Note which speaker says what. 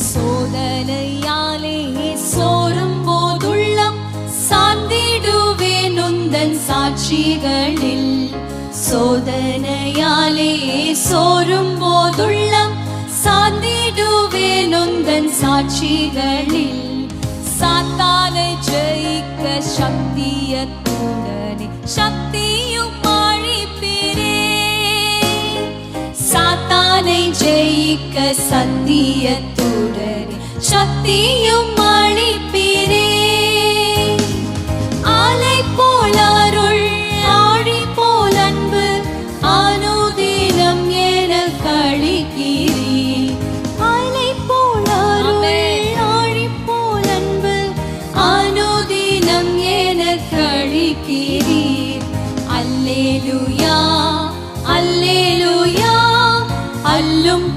Speaker 1: சோதனையாலே சோரும் போதுள்ளம் சார்ந்திடுவேன் உந்தன் சாட்சிகளில். சோதனையாலே சோரும் போதுள்ளம் சார்ந்திடுவேன் உந்தன் சாட்சிகளில். சாத்தானை ஜெயிக்க சக்தியத்துடனே சக்தியும் அளிப்பீரே. சாத்தானை ஜெயிக்க சத்தியத்துடனே சக்தியும் அளிப்பீரே. ஆலை போல் அருள் ஆழி போல் அன்பு அனுதினம் எனக்கு அளிக்கிறீர். ஆலை போல் அருள் ஆழி போல் அன்பு அனுதினம் எனக்கு அளிக்கிறீர். அல்லேலூயா அல்லேலூயா. அல்லும்